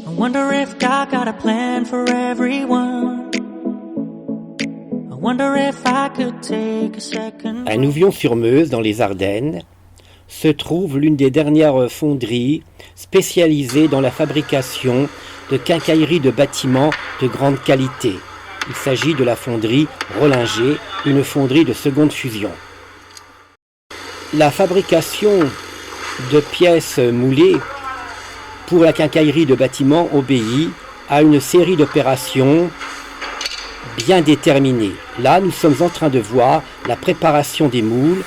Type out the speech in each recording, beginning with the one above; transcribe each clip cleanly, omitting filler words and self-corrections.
I wonder if God got a plan for everyone. I wonder if I could take a second. À Nouvion-sur-Meuse, dans les Ardennes, se trouve l'une des dernières fonderies spécialisées dans la fabrication de quincailleries de bâtiments de grande qualité. Il s'agit de la fonderie Rollinger, une fonderie de seconde fusion. La fabrication de pièces moulées pour la quincaillerie de bâtiments obéit à une série d'opérations bien déterminées. Là, nous sommes en train de voir la préparation des moules.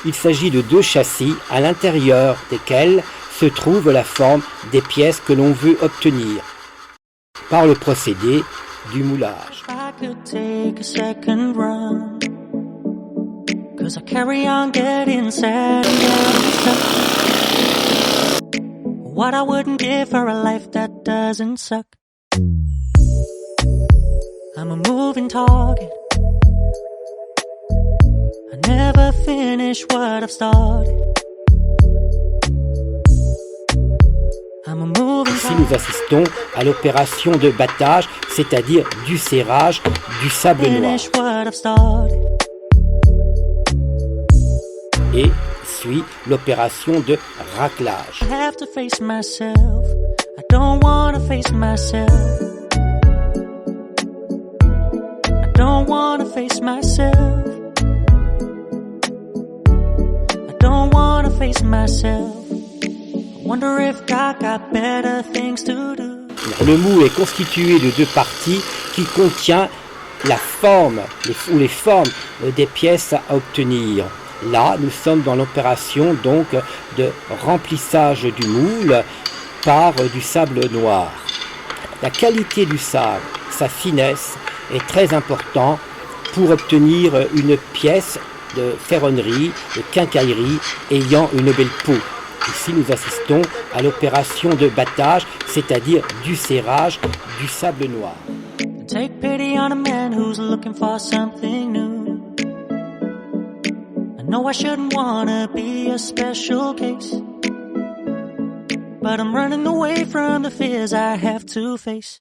Il s'agit de 2 châssis à l'intérieur desquels se trouve la forme des pièces que l'on veut obtenir par le procédé du moulage. What I wouldn't give for a life that doesn't suck. I'm a moving target. I never finish what I've started. I'm a moving Ici, nous assistons à l'opération de battage, c'est-à-dire du serrage du sable noir. Et suit l'opération de raclage. I have to face myself. I don't want to face myself. I don't want to face myself. I don't want to face myself. I wonder if God got better things to do. Le moule est constitué de 2 parties qui contient la forme ou les formes des pièces à obtenir. Là, nous sommes dans l'opération donc de remplissage du moule par du sable noir. La qualité du sable, sa finesse est très importante pour obtenir une pièce de ferronnerie, de quincaillerie ayant une belle peau. Ici, nous assistons à l'opération de battage, c'est-à-dire du serrage du sable noir. Take pity on a man who's looking for something new. No, I shouldn't wanna be a special case, but I'm running away from the fears I have to face.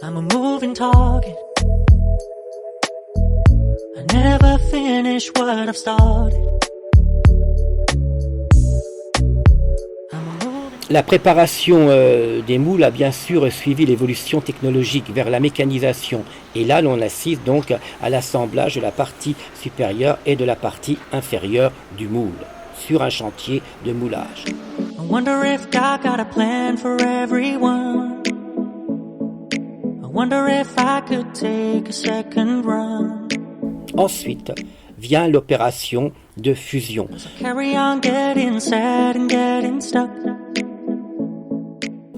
I'm a moving target. I never finish what I've started. La préparation des moules a bien sûr suivi l'évolution technologique vers la mécanisation. Et là, l'on assiste donc à l'assemblage de la partie supérieure et de la partie inférieure du moule sur un chantier de moulage. I wonder if God got a plan for everyone. I wonder if I could take a second run. Ensuite vient l'opération de fusion. Carry on getting sad and getting stuck.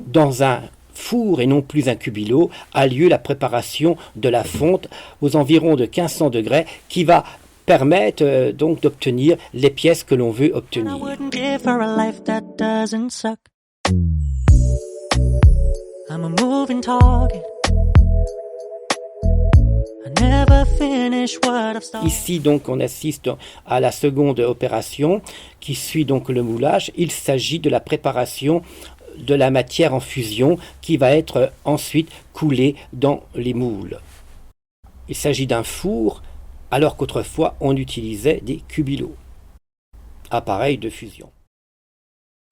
Dans un four et non plus un cubilot a lieu la préparation de la fonte aux environs de 1500 degrés qui va permettre donc d'obtenir les pièces que l'on veut obtenir. Ici donc on assiste à la seconde opération qui suit donc le moulage. Il s'agit de la préparation de la matière en fusion qui va être ensuite coulée dans les moules. Il s'agit d'un four alors qu'autrefois on utilisait des cubilots, appareils de fusion.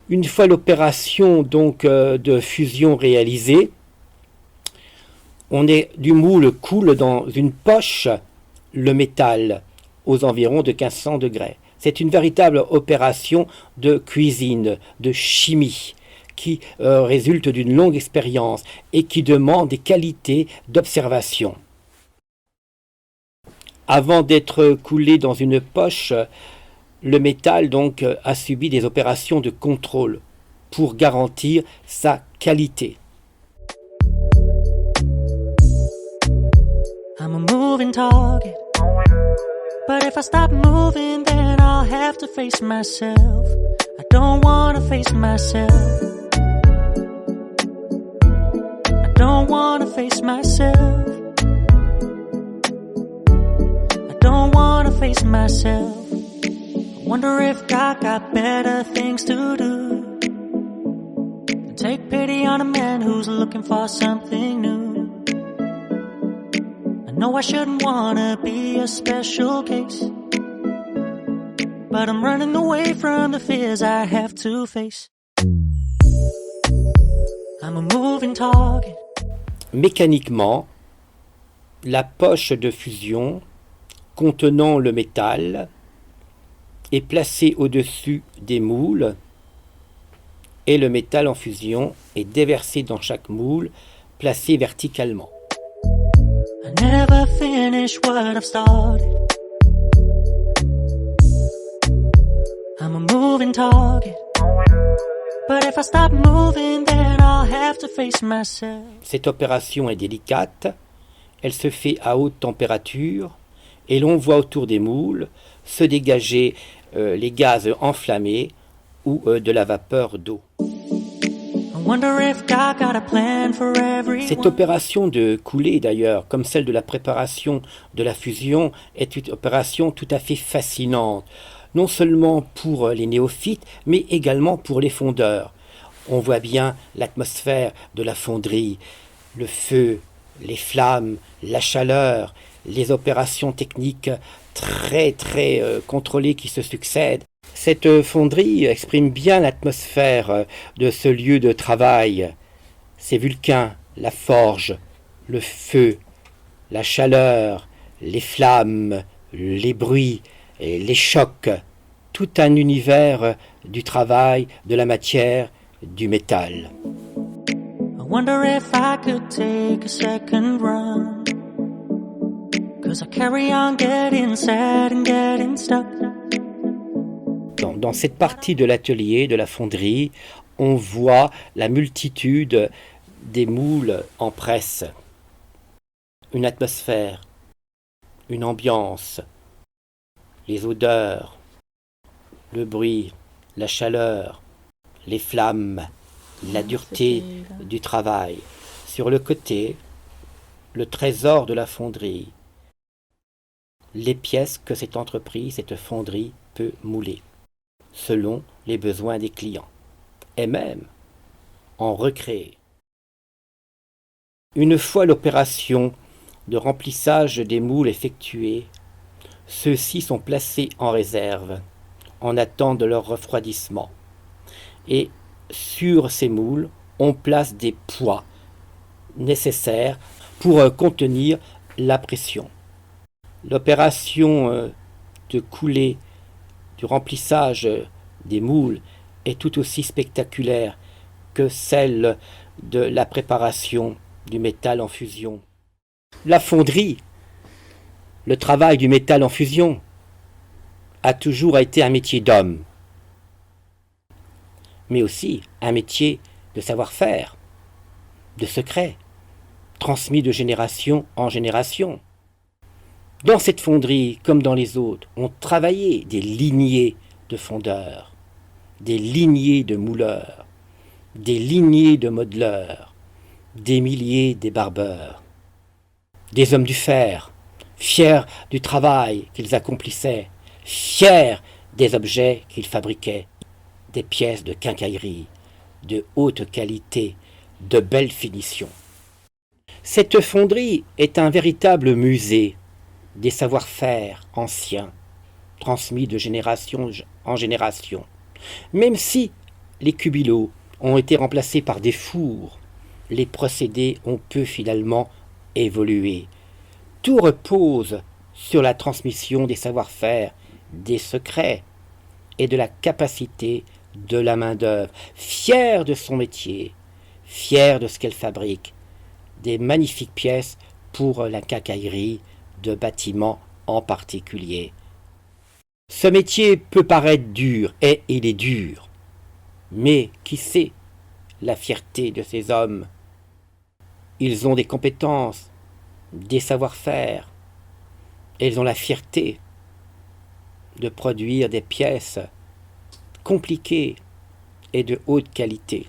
Une fois l'opération donc de fusion réalisée, du moule coule dans une poche le métal aux environs de 1500 degrés. C'est une véritable opération de cuisine, de chimie, qui résulte d'une longue expérience et qui demande des qualités d'observation. Avant d'être coulé dans une poche, le métal donc a subi des opérations de contrôle pour garantir sa qualité. I'm a moving target, but if I stop moving, then I'll have to face myself. I don't want to face myself. I don't want to face myself. I don't want to face myself. I wonder if God got better things to do. take pity on a man who's looking for something new. I know I shouldn't wanna be a special case, but I'm running away from the fears I have to face. I'm a moving target. Mécaniquement, la poche de fusion contenant le métal est placée au-dessus des moules et le métal en fusion est déversé dans chaque moule, placé verticalement. I never finish what I've started. I'm a moving target. But if I stop moving, then I'll have to face myself. Cette opération est délicate, elle se fait à haute température et l'on voit autour des moules se dégager les gaz enflammés ou de la vapeur d'eau. Cette opération de coulée d'ailleurs, comme celle de la préparation de la fusion, est une opération tout à fait fascinante, non seulement pour les néophytes, mais également pour les fondeurs. On voit bien l'atmosphère de la fonderie, le feu, les flammes, la chaleur, les opérations techniques très contrôlées qui se succèdent. Cette fonderie exprime bien l'atmosphère de ce lieu de travail. Ces vulcains, la forge, le feu, la chaleur, les flammes, les bruits, et les chocs, tout un univers du travail, de la matière, du métal. I wonder if I could take a second run, 'cause I carry on getting sad and getting stuck. Dans cette partie de l'atelier, de la fonderie, on voit la multitude des moules en presse. Une atmosphère, une ambiance, les odeurs, le bruit, la chaleur, les flammes, la dureté du travail. Sur le côté, le trésor de la fonderie, les pièces que cette entreprise, cette fonderie peut mouler, selon les besoins des clients, et même en recréer. Une fois l'opération de remplissage des moules effectuée, ceux-ci sont placés en réserve, en attente de leur refroidissement. Et sur ces moules, on place des poids nécessaires pour contenir la pression. L'opération de coulée, du remplissage des moules est tout aussi spectaculaire que celle de la préparation du métal en fusion. La fonderie, le travail du métal en fusion, a toujours été un métier d'homme, mais aussi un métier de savoir-faire, de secret, transmis de génération en génération. Dans cette fonderie, comme dans les autres, ont travaillé des lignées de fondeurs, des lignées de mouleurs, des lignées de modeleurs, des milliers de barbeurs, des hommes du fer, fiers du travail qu'ils accomplissaient, fiers des objets qu'ils fabriquaient, des pièces de quincaillerie, de haute qualité, de belle finition. Cette fonderie est un véritable musée des savoir-faire anciens, transmis de génération en génération. Même si les cubilots ont été remplacés par des fours, les procédés ont pu finalement évoluer. Tout repose sur la transmission des savoir-faire, des secrets et de la capacité de la main-d'œuvre, fière de son métier, fière de ce qu'elle fabrique, des magnifiques pièces pour la quincaillerie de bâtiments en particulier. Ce métier peut paraître dur, et il est dur, mais qui sait la fierté de ces hommes? Ils ont des compétences, des savoir-faire, et ils ont la fierté de produire des pièces compliquées et de haute qualité.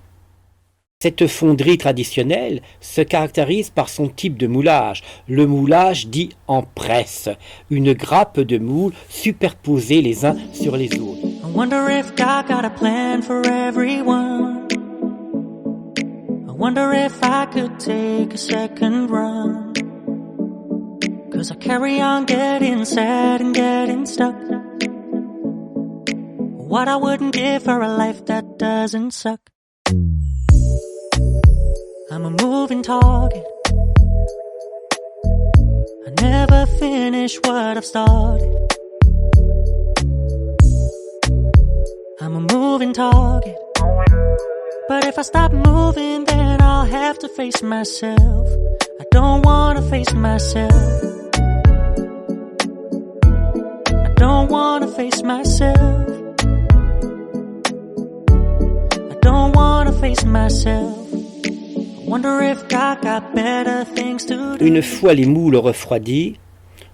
Cette fonderie traditionnelle se caractérise par son type de moulage, le moulage dit en presse, une grappe de moules superposés les uns sur les autres. I wonder if God got a plan for everyone. wonder if I could take a second run. 'Cause I carry on getting sad and getting stuck. What I wouldn't give for a life that doesn't suck. I'm a moving target. I never finish what I've started. I'm a moving target. But if I stop moving, then I'll have to face myself. I don't wanna face myself. I don't wanna face myself. I don't wanna face myself. I wonder if God got better things to do. Une fois les moules refroidis,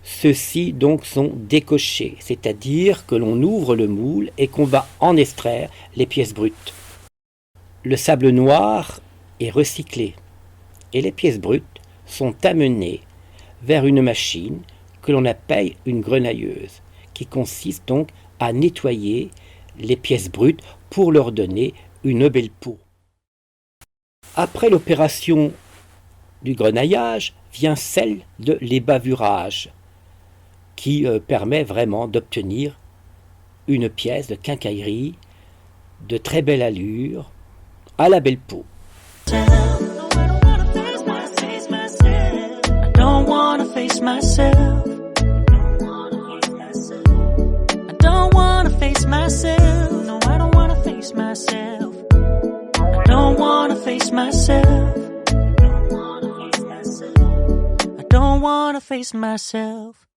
ceux-ci donc sont décochés, c'est-à-dire que l'on ouvre le moule et qu'on va en extraire les pièces brutes. Le sable noir est recyclé et les pièces brutes sont amenées vers une machine que l'on appelle une grenailleuse, qui consiste donc à nettoyer les pièces brutes pour leur donner une belle peau. Après l'opération du grenaillage vient celle de l'ébavurage, qui permet vraiment d'obtenir une pièce de quincaillerie de très belle allure, à la belle peau. I don't wanna face myself. I don't wanna face myself. No, I don't wanna face myself. I don't wanna face myself. I don't wanna face myself.